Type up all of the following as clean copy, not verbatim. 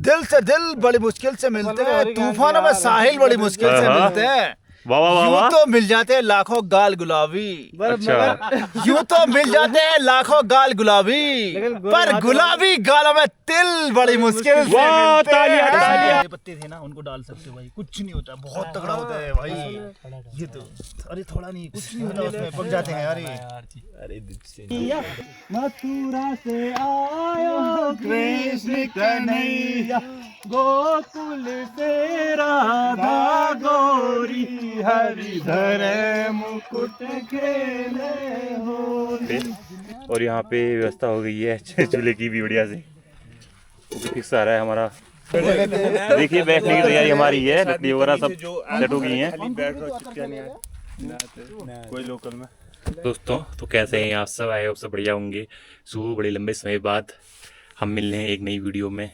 दिल से दिल बड़ी मुश्किल से मिलते हैं, तूफानों में साहिल बड़ी मुश्किल से मिलते हैं। वाह वाह वाह यूं वाह। तो मिल जाते हैं लाखों गाल गुलाबी, अच्छा यूं तो मिल जाते हैं लाखों गाल गुलाबी, पर गुलाबी गालों में तिल बड़ी मुश्किल से वाह, मिलते तालियां, हैं। तालियां। हरे पत्ते थे ना, उनको डाल सकते हो भाई, कुछ नहीं होता, बहुत तगड़ा होता है भाई ये तो। अरे थोड़ा नहीं, कुछ नहीं होता उसमें, पक जाते हैं। अरे मथुरा से आयो कृष्ण कन्हैया, गोकुल से राधा गोरी, हरिधर मुकुट खेले होली। और यहाँ पे व्यवस्था हो गई है चूल्हे की भी बढ़िया से, वो भी फिक्स आ रहा है हमारा। देखिए बैठने की तैयारी हमारी है, लकड़ी वगैरह सब सेट हो गई हैं। कोई लोकल में दोस्तों तो कैसे हैं आप सब? आए हो सब बढ़िया होंगे। सुबह बड़े लंबे समय बाद हम मिल रहे हैं एक नई वीडियो में,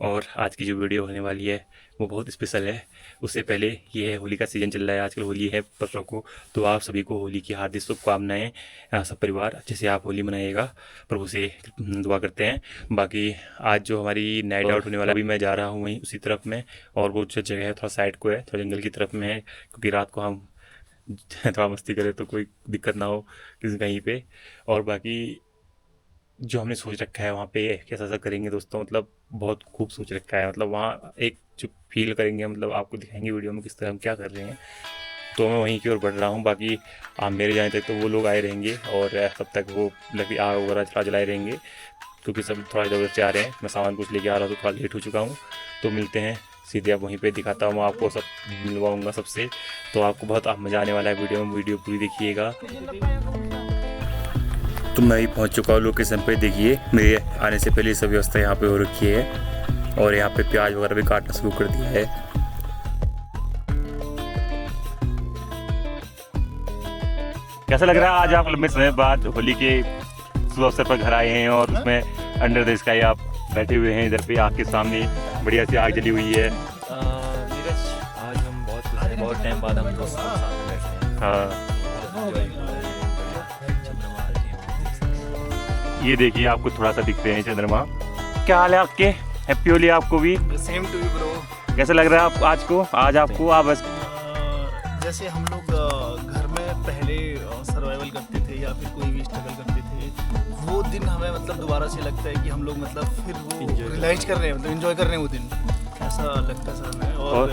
और आज की जो वीडियो होने वाली है वो बहुत स्पेशल है। उससे पहले ये है, होली का सीज़न चल रहा है, आजकल होली है परसों को, तो आप सभी को होली की हार्दिक शुभकामनाएं। सब परिवार अच्छे से आप होली मनाइएगा, प्रभु से दुआ करते हैं। बाकी आज जो हमारी नाइट आउट होने वाला, अभी मैं जा रहा हूँ वहीं उसी तरफ में, और वो जो जगह है थोड़ा साइड को है, थोड़ा जंगल की तरफ में है, क्योंकि रात को हम थोड़ा मस्ती करें तो कोई दिक्कत ना हो किसी कहीं पे। और बाकी जो हमने सोच रखा है वहाँ पे कैसा सा करेंगे दोस्तों, मतलब बहुत खूब सोच रखा है। मतलब वहाँ एक जो फील करेंगे, मतलब आपको दिखाएंगे वीडियो में किस तरह हम क्या कर रहे हैं। तो मैं वहीं की ओर बढ़ रहा हूँ। बाकी आप मेरे जाने तक तो वो लोग आए रहेंगे, और तब तक वो लकड़ी आग वगैरह जलाए रहेंगे, क्योंकि सब थोड़ा इधर उधर से आ रहे हैं। मैं सामान कुछ लेके आ रहा हूँ तो थोड़ा लेट हो चुका हूँ। तो मिलते हैं सीधे, आप वहीं पे दिखाता हूँ, मैं आपको सब मिलवाऊँगा सबसे। तो आपको बहुत मज़ा आने वाला है वीडियो में, वीडियो पूरी देखिएगा। तो मैं ही पहुँच चुका हूँ लोकेशन पे। देखिए मेरे आने से पहले सब व्यवस्था यहाँ पे हो रखी है, और यहाँ पे प्याज वगैरह भी काटना शुरू कर दिया है। कैसा लग रहा है आज आप लंबे समय बाद होली के शुभ अवसर पर घर आए हैं, और उसमें अंडर द स्काई आप बैठे हुए हैं, इधर पे आग के सामने बढ़िया सी आग जली हुई है। नीरज, आज हम बहुत टाइम बाद हम दोस्त साथ में बैठे हैं। हाँ चंद्रमा ये देखिए आपको थोड़ा सा दिखते हैं चंद्रमा। क्या हाल है आपके? हैप्पी होली आपको भी। Same to you bro. कैसा लग रहा है आप आज को? आज आपको आप बस जैसे हम लोग घर में पहले सर्वाइवल करते थे या फिर कोई भी स्ट्रगल करते थे, वो दिन हमें मतलब दोबारा से लगता है कि हम लोग मतलब फिर वो रियलाइज कर रहे हैं, मतलब एंजॉय कर रहे हैं वो दिन, ऐसा लगता है सर हमें। और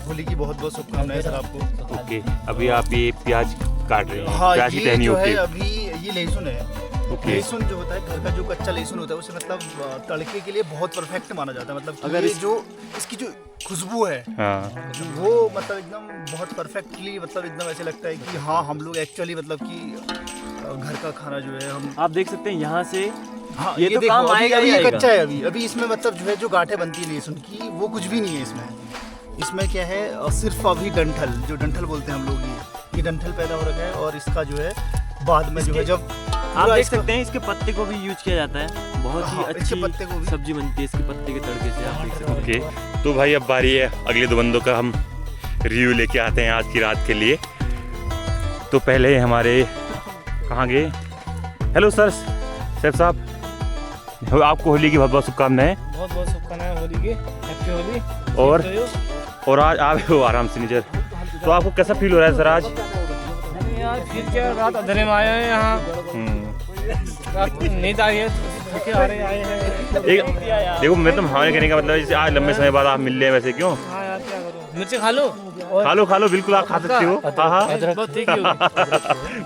होली की बहुत बहुत शुभकामनाएं सर आपको। ओके, अभी आप ये प्याज काट रहे हैं? हाँ, प्याज की ये टहनी जो होती है है। अभी ये लहसुन है। ओके। लहसुन जो होता है, घर का जो कच्चा लहसुन होता है, उसे मतलब तड़के के लिए बहुत परफेक्ट माना जाता है। मतलब कि अगर ये जो इसकी जो खुशबू है, हाँ वो मतलब एकदम बहुत परफेक्टली, मतलब एकदम ऐसे लगता है कि हाँ हम लोग एक्चुअली मतलब कि घर का खाना जो है हम। आप देख सकते हैं यहाँ से, हाँ, ये तो देखो, काम अभी आएगा अभी ही ये आएगा। कच्चा है। अभी इसमें मतलब जो है जो गांठें बनती है लहसुन की, वो कुछ भी नहीं है इसमें क्या है, सिर्फ अभी डंठल, जो डंठल बोलते हैं हम लोग, ये डंठल पैदा हो रखा है। और इसका जो है बाद में जो है जब आप देख सकते हैं इसके पत्ते को भी यूज किया जाता है, बहुत ही हाँ, अच्छी इसके पत्ते को भी। सब्जी बनती है इसके पत्ते के तड़के से। आप देख सकते हैं। ओके, तो भाई अब बारी है अगले दो बंदों का, हम रिव्यू लेके आते हैं आज की रात के लिए। तो पहले हमारे कहाँ गए? हेलो सर, सैफ साहब, आपको होली की बहुत बहुत शुभकामनाएं। बहुत बहुत शुभकामनाएं होली की, हैप्पी होली। और आज आप हो आराम से नीचे, तो आपको कैसा फील हो रहा है सर आज? यार फिर क्या, रात अंधेरे में आए हैं यहाँ, रात नींद आ रही है, थके हारे आए हैं। देखो मैं तो हमारे कहने का मतलब जैसे आज लंबे समय बाद आप मिल रहे हैं, वैसे क्यों? हाँ यार क्या करूँ, मिर्ची खा लो। खा लो बिल्कुल, आप खा सकते हो। हाँ हाँ बहुत ठीक है।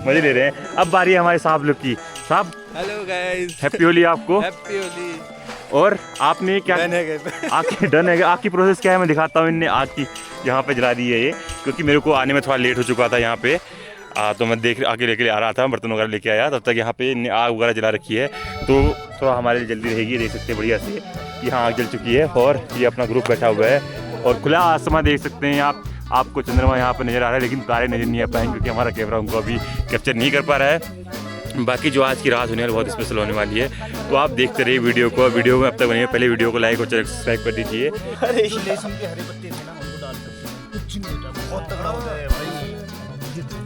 मजे ले रहे हैं। अब बारी है हमारे साहब लोग की। साहब हेलो गाइस, हैप्पी होली आपको। हैप्पी होली। और आपने क्या आपकी डन है? आग की प्रोसेस क्या है मैं दिखाता हूँ। इनने आग की यहाँ पे जला दी है ये, क्योंकि मेरे को आने में थोड़ा लेट हो चुका था यहाँ पे। तो मैं आगे लेके आ रहा था, बर्तन वगैरह लेके आया, तब तक यहाँ पे इनने आग वगैरह जला रखी है। तो थोड़ा हमारे लिए जल्दी रहेगी, देख सकते हैं बढ़िया से कि हाँ आग जल चुकी है। और ये अपना ग्रुप बैठा हुआ है, और खुला आसमान देख सकते हैं आप। आपको चंद्रमा यहाँ पर नज़र आ रहा है, लेकिन तारे नज़र नहीं आ पाएंगे क्योंकि हमारा कैमरा उनको अभी कैप्चर नहीं कर पा रहा है। बाकी जो आज की रात होने वाली बहुत स्पेशल होने वाली है, तो आप देखते रहिए वीडियो को। वीडियो में अब तक बने पहले वीडियो को लाइक और सब्सक्राइब कर दीजिए। जो लहसुन के हरे पत्ते थे ना, उनको डाल सकते हैं, कुछ नहीं होता, बहुत तगड़ा होता है भाई ये तो।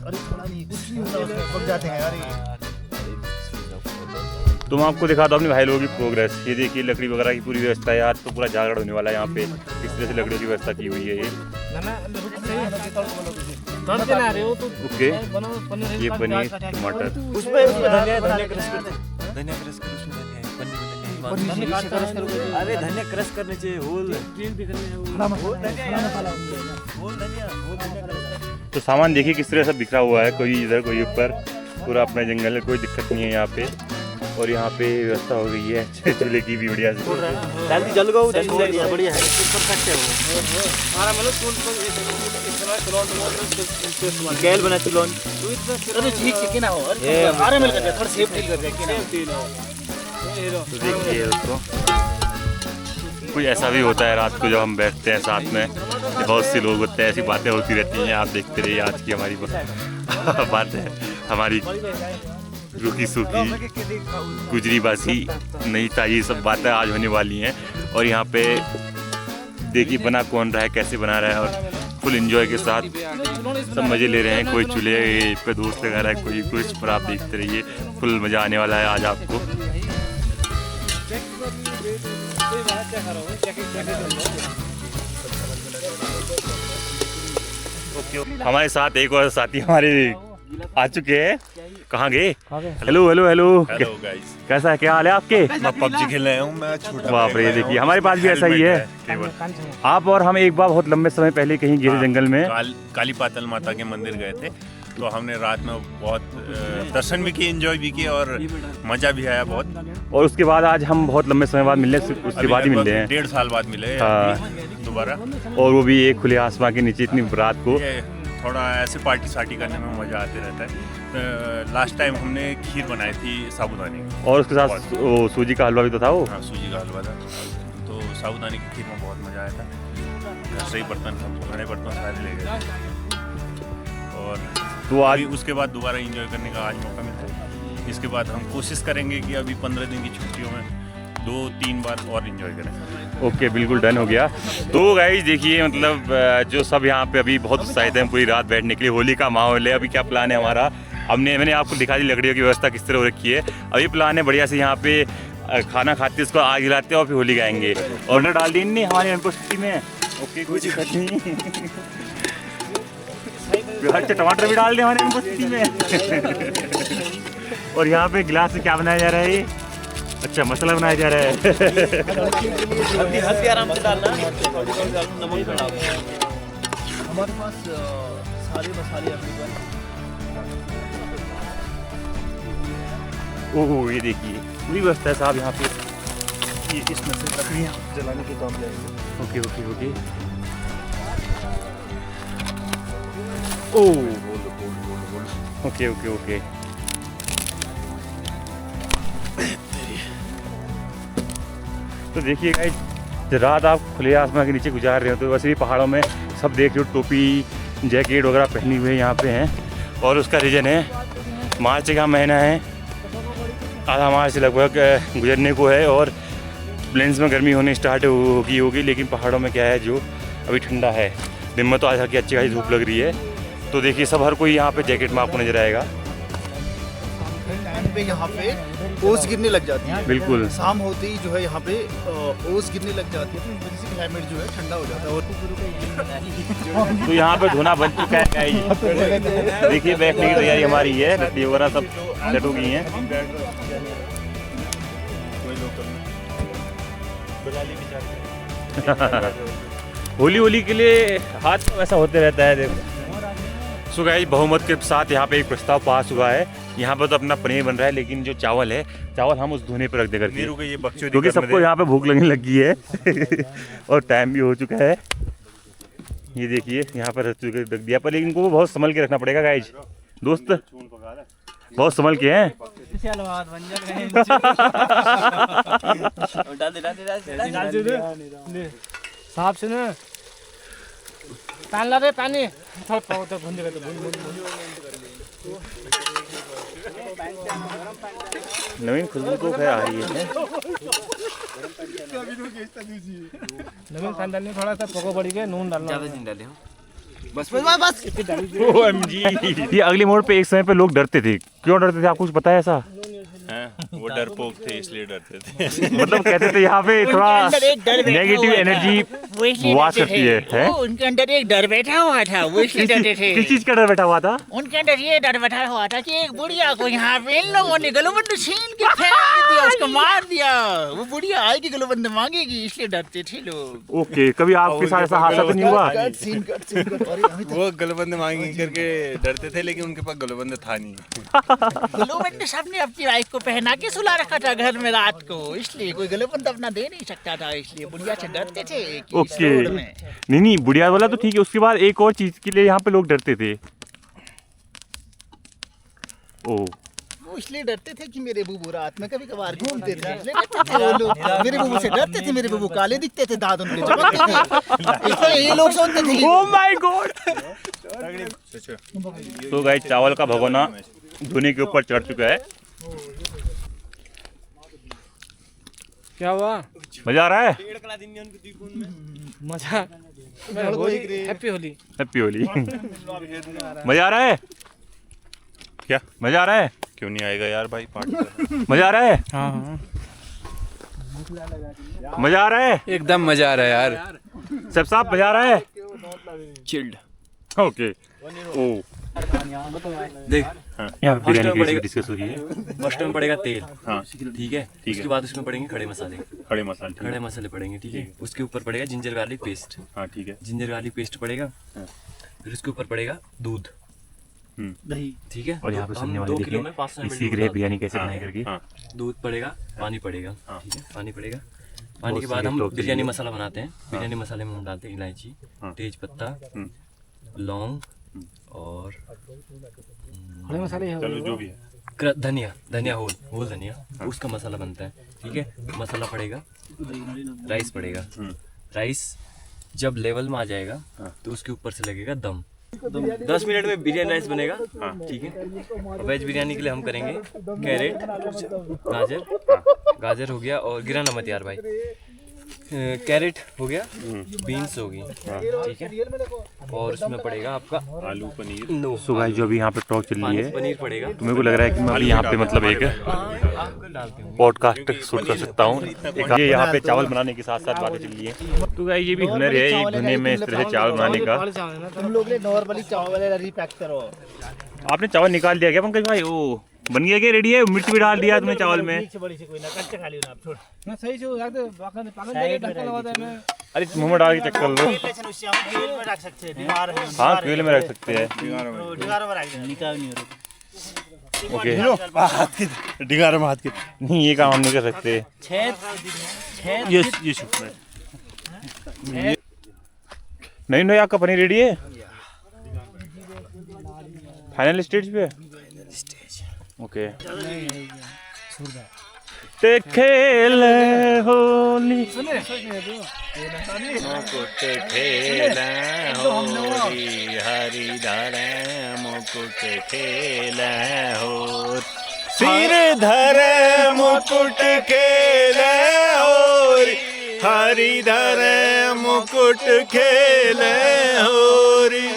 अरे थोड़ा नहीं, कुछ नहीं होता उसमें, पक जाते हैं। अरे तो मैं आपको दिखाता हूँ अपने भाई लोगों की प्रोग्रेस। ये देखिए लकड़ी वगैरह की पूरी व्यवस्था है, आज तो पूरा जागरण होने वाला है यहाँ पे। इस तरह से लकड़ियों की व्यवस्था की हुई है ये। ओके, ये पनीर टमाटर, अरे धनिया क्रश करने चाहिए, होल तो सामान देखिए किस तरह से बिखरा हुआ है, कोई इधर कोई ऊपर, पूरा अपना जंगल है, कोई दिक्कत नहीं है यहाँ पे। और यहाँ पे व्यवस्था हो गई है चूल्हे की भी बढ़िया से। जल्दी जल गो, जल्दी बढ़िया है, परफेक्ट है वो। गैल बना चुलोन अरे ठीक है कि ना हो अरे मिल कर थोड़ा सेफ डील कर दे कि ना। तो देखिए दोस्तों, कुछ ऐसा भी होता है रात को जब हम बैठते हैं साथ में, बहुत से लोग होते हैं, ऐसी बातें होती रहती हैं। आप देखते रहिए आज की हमारी बात है, हमारी रूखी सूखी गुजरी बासी नहीं ताजी सब बातें आज होने वाली हैं। और यहाँ पे देखिए बना कौन रहा है, कैसे बना रहा है, और फुल एंजॉय के साथ सब मज़े ले रहे हैं। कोई चूल्हे पे दोस्त लगा रहा है, कोई कुछ, पर आप देखते रहिए फुल मज़ा आने वाला है आज आपको। हमारे साथ एक और साथी हमारे आ चुके हैं। कहाँ गए? Hello hello hello, hello guys, कैसा है, क्या हाल है आपके? मैं पबजी खेल रहा हूँ, मैं छोटा। बाप रे, देखिए हमारे पास भी ऐसा ही है। आप और हम एक बार बहुत लंबे समय पहले कहीं गहरे जंगल में काली पातल माता के मंदिर गए थे, तो हमने रात में बहुत दर्शन भी किए, एंजॉय भी किए और मजा भी आया बहुत। और उसके बाद आज हम बहुत लंबे समय बाद मिले, उसके बाद ही मिल रहे हैं, 1.5 साल बाद मिले दोबारा, और वो भी एक खुले आसमान के नीचे इतनी रात को। थोड़ा ऐसे पार्टी सार्टी करने में मजा आते रहता है। लास्ट टाइम हमने खीर बनाई थी साबूदाने की, और उसके साथ वो सूजी का हलवा भी तो था वो। हाँ, सूजी का हलवा था, तो साबूदाने की खीर में बहुत मजा आया था। घर से ही बर्तन, बड़े बर्तन सारे ले गए और तो आज उसके बाद दोबारा एंजॉय करने का आज मौका मिलता है। इसके बाद हम कोशिश करेंगे कि अभी 15 दिन की छुट्टियों में 2-3 बार और एंजॉय करें। ओके, बिल्कुल डन हो गया। तो गाइस देखिए, मतलब जो सब यहाँ पे अभी बहुत उत्साहित हैं पूरी रात बैठने के लिए, होली का माहौल है। अभी क्या प्लान है हमारा, मैंने आपको दिखा दी लकड़ियों की व्यवस्था किस तरह हो रखी है। अभी प्लान है बढ़िया से यहाँ पे खाना खाते, उसको आग जलाते हैं और फिर होली गाएंगे। और ना डाल दी नहीं हमारी अनुपस्थिति में। ओके, कोई दिक्कत नहीं। हर टमाटर भी डाल दें हमारे अनुपस्थिति में। और यहाँ पे गिलास में क्या बनाया जा रहा है ये? अच्छा, मसाला बनाया जा रहा है। हल्दी आराम से डालना, नमक डालना। हमारे पास सारे मसाले अवेलेबल। ओह, ये देखिए पूरी व्यवस्था है साहब यहाँ पे। ये इसमें से लकड़ियाँ जलाने के काम जाएंगे। Okay okay okay. Oh, okay okay okay. तो देखिए गाइस, रात आप खुले आसमान के नीचे गुजार रहे हो, तो वैसे भी पहाड़ों में सब देख रहे हो टोपी जैकेट वगैरह पहनी हुए यहाँ पे हैं। और उसका रीज़न है मार्च का महीना है, आधा मार्च से लगभग गुजरने को है, और प्लेन्स में गर्मी होने स्टार्ट होगी। लेकिन पहाड़ों में क्या है, जो अभी ठंडा है, दिन में तो आज की अच्छी खासी धूप लग रही है। तो देखिए सब हर कोई यहाँ पे जैकेट में आपको नजर आएगा। टाइम पे यहाँ पे ओस गिरने लग जाती है। बिल्कुल, शाम होते ही जो है यहाँ पे ओस गिरने लग जाती है, तो इस वजह से क्लाइमेट जो है ठंडा हो जाता है। और तो यहाँ पे धुना बन चुका है गाइस। देखिए बैठने की तैयारी हमारी है, लकड़ी वगैरह सब सेट हो गई हैं। होली के लिए हाथ तो ऐसा होते रहता है। देखो सो गाइस, बहुमत के साथ यहाँ पे एक प्रस्ताव पास हुआ है। यहाँ पर तो अपना पनीर बन रहा है, लेकिन जो चावल है, चावल हम उस धोने पर रख दे करके, ये बक्चोदी क्योंकि सबको यहाँ पे भूख लगने लगी है। और टाइम भी हो चुका है। ये देखिए यहाँ पर रख दिया पर, लेकिन इनको बहुत संभल के रखना पड़ेगा गाइस। दोस्त बहुत संभल के हैं। साहब सुनो, तान ला रे पानी थोड़ा पाउडर भून देगा तो भून। नवीन खुशबू तो खैर आ रही है। नवीन खान डालने थोड़ा सा पको बड़ी के नून डालना। बस बस OMG, ये अगले मोड़ पे एक समय पे लोग डरते थे। क्यों डरते थे, आपको कुछ पता है ऐसा? हैं वो डरपोक थे इसलिए डरते थे। मतलब कहते थे यहाँ पे थोड़ा नेगेटिव एनर्जी वास करती है? उनके अंदर एक डर बैठा हुआ था, वो इसलिए डरते थे। किस चीज का डर बैठा हुआ था? उनके अंदर ये डर बैठा हुआ था कि एक बुढ़िया को यहाँ पे इन लोगों ने गलबंद छीन के फेंक दिया, उसको मार दिया। वो बुढ़िया आएगी गलबंद मांगेगी, इसलिए डरते थे लोग। ओके, कभी आपके साथ ऐसा हादसा तो नहीं हुआ? वो गलबंद मांगी करके डरते थे, लेकिन उनके पास गलबंद था नहीं। गलबंद सबने अपनी वाइफ को पहना के सुला रखा था घर में रात को, इसलिए कोई गलबंद अपना दे नहीं सकता था, इसलिए बुढ़िया से डरते थे कि इस ओके, रोड में। नहीं बुढ़िया वाला तो ठीक है, उसके बाद एक और चीज के लिए यहाँ पे लोग डरते थे। ओ, वो इसलिए डरते थे कि मेरे बुबू रात में कभी कभार घूमते थे, इसलिए डरते थे वो लोग। मेरे बुबू से डरते थे, मेरे बुबू काले दिखते थे, दांत उनके चमकते थे, इसलिए ये लोग सोचते थे। Oh my God. तो गाइस, चावल का भगोना धुनी के ऊपर चढ़ चुका है। क्या हुआ? मजा आ रहा है? मजा। हैप्पी होली। हैप्पी होली। मजा आ रहा है? क्या मजा आ रहा है? क्यों नहीं आएगा यार भाई, पार्टी मजा आ रहा है? हाँ, मजा आ रहा है? एकदम मजा आ रहा है यार। सब साहब मजा आ रहा है? चिल्ड। ओके। ओ, देख, यहाँ बिरयानी की डिस्कस हो रही है। फर्स्ट में पड़ेगा तेल। हाँ ठीक है, उसके बाद उसमें पड़ेंगे खड़े मसाले। खड़े मसाले। खड़े मसाले पड़ेंगे, ठीक है। उसके ऊपर पड़ेगा जिंजर गार्लिक पेस्ट। हाँ ठीक है। जिंजर गार्लिक पेस्ट पड़ेगा। फिर उसके ऊपर पड़ेगा दूध, दही। ठीक है। और यहाँ पे हम सुनने 2 वाले किलो में देखिए, 500 ये ml सीख रहे हैं बिरयानी कैसे बनाई करके। हाँ दूध पड़ेगा, पानी पड़ेगा, ठीक है। पानी पड़ेगा, पानी के बहुत बाद हम serious talk बिरयानी चलिए। मसाला बनाते हैं। बिरयानी मसाले में हम डालते हैं इलायची, तेज पत्ता, लौंग और खड़े मसाले हैं। चलो जो भी है। धनिया होल धनिया, उसका मसाला बनता है, ठीक है। मसाला पड़ेगा, राइस पड़ेगा। राइस जब लेवल में आ जाएगा तो उसके ऊपर से लगेगा दम। 10 मिनट में बिरयानी राइस बनेगा, ठीक है। वेज बिरयानी के लिए हम करेंगे कैरेट, गाजर हो गया, और गिरा नमक यार भाई। कैरेट हो गया, बीन्स होगी, ठीक है। और उसमें पड़ेगा आपका आलू पनीर। नो, सो गाइस, जो अभी यहाँ पे टॉक चल रही है, पनीर पड़ेगा। तो मेरे को लग रहा है कि मैं अभी यहाँ पे मतलब एक पॉडकास्ट शूट कर सकता हूँ। ये यहाँ पे चावल बनाने के साथ साथ बातें चल रही है। तो गाइस, ये भी हुनर है एक धुने में इस तरह से चावल बनाने का। तुम लोग ने नॉर्मली चावल रिपैक करो। आपने चावल निकाल दिया क्या पंकज भाई? ओ, बन गया क्या? रेडी है? मिर्च भी डाल दिया तुमने चावल में? बड़ी से कोई ना कच्चे खा लियो ना, आप छोड़। मैं सही से रख दे, पागल जगह ढक्कन लगा दे। मैं अरे मुंह में डाल के चेक कर लो। उससे हम तेल में रख सकते हैं, बीमार है। हाँ, क्यूल में रख सकते हैं। डिगारो में रख देना, निकाल नहीं हो ओके, डिगारो में हाथ के। नहीं ये काम हम नहीं कर सकते। ये नहीं आपका पनीर रेडी है? फाइनल स्टेज पे? ओके। ते खेल होली, मुकुट खेल होली, हरिधर मुकुट खेल हो, सिरधर मुकुट खेल होरी, हरिधर मुकुट खेल होरी।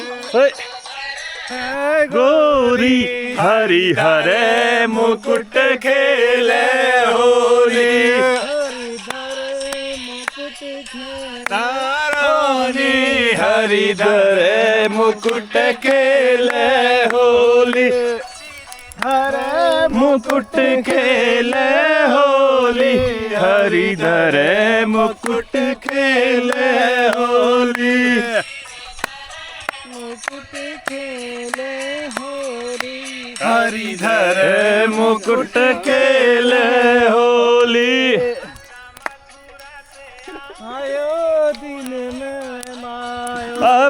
गोरी हरिहर मुकुट खेल होली, तारोनी हरिधर मुकुट खेल होली, मुकुट खेल होली, हरिधर मुकुट खेल होली। हरिधर मुकुट खेल होली।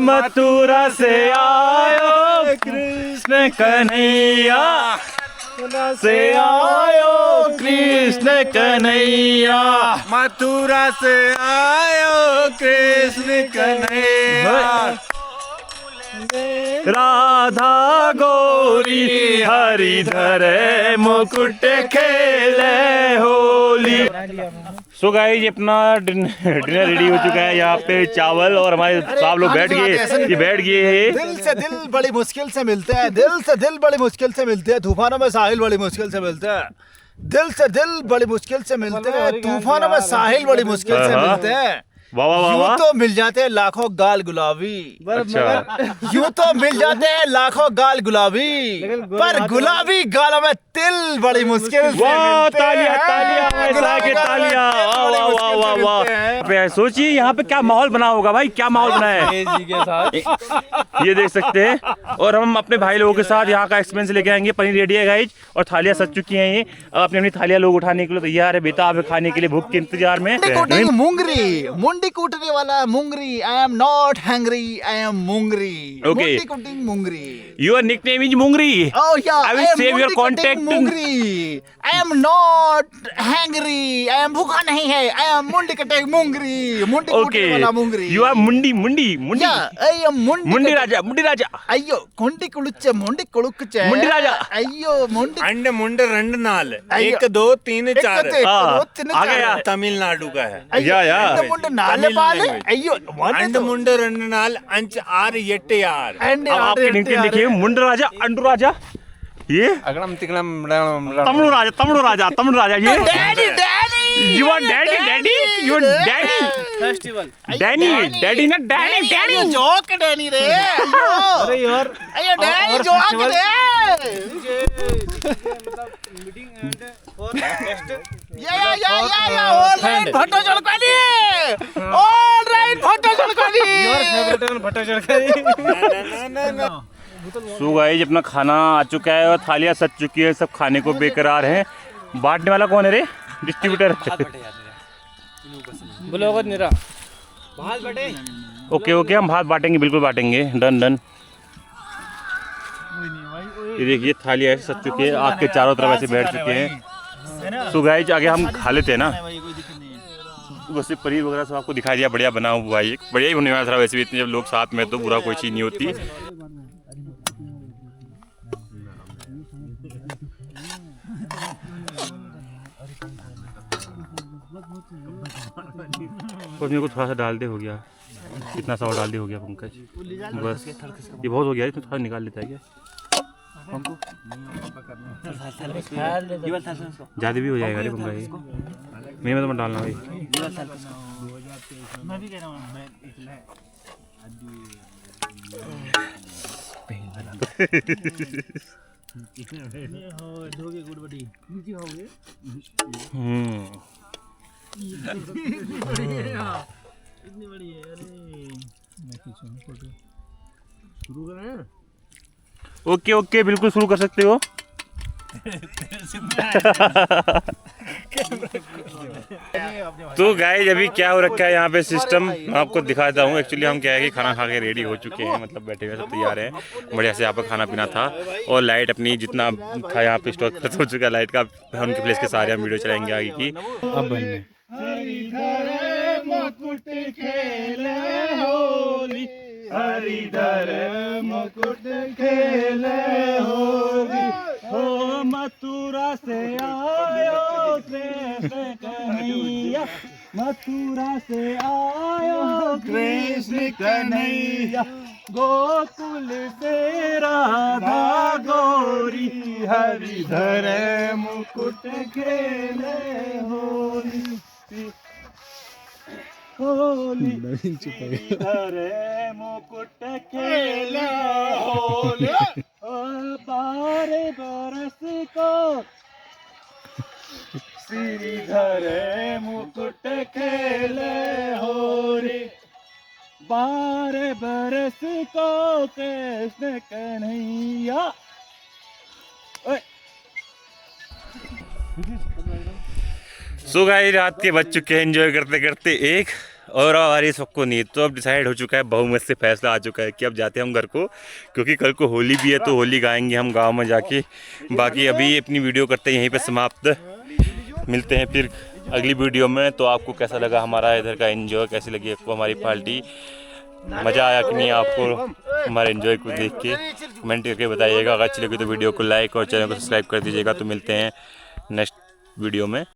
मथुरा से आयो कृष्ण कन्हैया, से आयो कृष्ण कन्हैया, मथुरा से आयो कृष्ण कन्हैया। राधा गोरी हरिधर मुकुट खेल होली। सो गाइस, अपना डिनर रेडी हो चुका है। यहाँ पे चावल और हमारे साहब लोग बैठ गए हैं। दिल से दिल बड़ी मुश्किल से मिलते हैं, दिल से दिल बड़ी मुश्किल से मिलते हैं, तूफानों में साहिल बड़ी मुश्किल से मिलते हैं। दिल से दिल बड़ी मुश्किल से मिलते हैं, तूफानों में साहिल बड़ी मुश्किल से हाँ। मिलते हैं। वाह वाह वाह यूं वाह। तो मिल जाते हैं लाखों गाल गुलाबी, अच्छा यूं तो मिल जाते हैं लाखों गाल गुलाबी, पर गुलाबी गालों में तिल बड़ी मुश्किल से वाह मिलते तालियां हैं। तालियां ऐसा गुलाबी के गालों में तालियां तिल वाह बड़ी वाह वाह मुश्किल वाह से वाह। मिलते हैं। पे सोचिए यहाँ पे क्या माहौल बना होगा भाई, क्या माहौल बना है जी के साथ ये देख सकते हैं। और हम अपने भाई लोगों के साथ यहाँ का एक्सपीरियंस लेके आएंगे। पनीर रेडी है गाइज और थालियां सज चुकी हैं। ये अब अपनी अपनी थालियां लोग उठाने के लिए तैयार है, बेताब है खाने के लिए, भूख के इंतजार में। मुंडी कूटनी मुंगरी, मुंडी कूटने वाला मुंगरी, I am not hangry, I am मुंगरी। Okay. मुंडी कूटिंग मुंगरी। योर निकनेम इज मुंगरी। Oh yeah, I will am save your मुंडी contact. कटिंग मुंगरी। I am not hungry, I am भूखा नहीं है, I am मुंडी कटिंग मुंगरी, मुंडी ओके कूटने वाला मुंगरी। यू आर मुंडी मुंडी मुंडी Yeah, I am मुंडी मुंडी कटिंग- राजा मुंडी राजा ಅಯ್ಯೋ ಕೊಂಡಿ ಕುಳುಚ್ಚೆ ಮೊಂಡಿ ಕುಳುಕುಚ್ಚೆ मुंडी राजा। ಅಯ್ಯೋ ಮೊಂಡಿ अंड मुंड रंड नाल अय्यो। 1 2 3 एक 4 तो एक हाँ, दो तीन आ चार। गया। तमिलनाडु का है। अय्यो, या। ಎಂಟು ಮುಂಡು ನಾಲೆ तमिल ಬಾಲೆ language। ಅಯ್ಯೋ ಮೊನ್ನೆ अंड तो- मुंड रंड नाल अंच आर यट यार। एंड अब आपके लिंक्डइन देखिए मुंड राजा अंडू राजा, ये अगड़म तिगड़म तमिल राजा तमिल राजा तमिल राजा, ये daddy daddy you are daddy daddy you are daddy festival Danny daddy ना डैनी डैनी जोक डैनी रे अरे यार अय्यो डैडी और जोक festival- रे मतलब मीटिंग एंड फॉर नेक्स्ट या ऑल राइट फोटो चलकानी ऑल राइट फोटो चलकानी योर फेवरेट भट्टा चढ़ सो गाइस अपना खाना आ चुका है और थालियां सज चुकी है, सब खाने को बेकरार हैं। बांटने वाला कौन है रे? डिस्ट्रीब्यूटर। ब्लॉगर निरा ओके ओके हम भात बांटेंगे, बिल्कुल बांटेंगे, डन डन। ये देखिए थालियां सज चुकी है, आग के चारों तरफ ऐसे बैठ चुके हैं। सो गाइस आगे हम खा लेते हैं ना। वैसे पनीर वगैरह सब आपको दिखाई दिया, बढ़िया बना हुआ है, बढ़िया ही होने वाला था। वैसे भी इतने जब लोग साथ में तो बुरा कोई चीज़ नहीं होती। और मेरे को थोड़ा सा डाल दे, हो गया कितना सा और डाल दे, हो गया पंकज, बस ये बहुत हो गया है, इसमें थोड़ा निकाल लेता है क्या? ज़्यादा भी हो जाएगा रे पंकज, मेरे में तो मत डालना भाई। मैं भी कह रहा हूं धोगे गुड़ बड़ी नीचे हो गए इतनी बड़ी है। अरे मैं खींचूं फोटो, शुरू करें? ओके ओके बिल्कुल शुरू कर सकते हो। तो गाइस अभी क्या हो रखा है यहाँ पे सिस्टम, मैं आपको दिखाता हूँ। एक्चुअली हम क्या है कि खाना खा के रेडी हो चुके हैं, मतलब बैठे हुए सब तैयार हैं, बढ़िया से यहाँ पर खाना पीना था। और लाइट अपनी जितना था यहाँ पे स्टॉक खत्म हो चुका है लाइट का, उनके प्लेस के सारे हम वीडियो चलाएंगे आगे की। अब बनने हरिधर मुकुट खेले होली, हो मथुरा से आयो कृष्ण कन्हैया, मथुरा से आयो कृष्ण कन्हैया, गोकुल से राधा गोरी, हरिधर मुकुट खेले होली होली, हरिधर मुकुट खेले होली, बारह बरस को श्रीधर मुकुट खेले होली, 12 बरस को कृष्ण कन्हैया। सो गाइस रात के बज चुके हैं, एंजॉय करते करते एक और हमारी सबको नींद। तो अब डिसाइड हो चुका है, बहुमत से फैसला आ चुका है कि अब जाते हैं हम घर को, क्योंकि कल को होली भी है तो होली गाएंगे हम गांव में जाके। बाकी अभी अपनी वीडियो करते हैं यहीं पे समाप्त, मिलते हैं फिर अगली वीडियो में। तो आपको कैसा लगा हमारा इधर का एंजॉय, कैसी लगी आपको हमारी पार्टी, मज़ा आया कि नहीं आपको हमारे एंजॉय को देख के, कमेंट करके बताइएगा। अगर अच्छी लगी तो वीडियो को लाइक और चैनल को सब्सक्राइब कर दीजिएगा। तो मिलते हैं नेक्स्ट वीडियो में।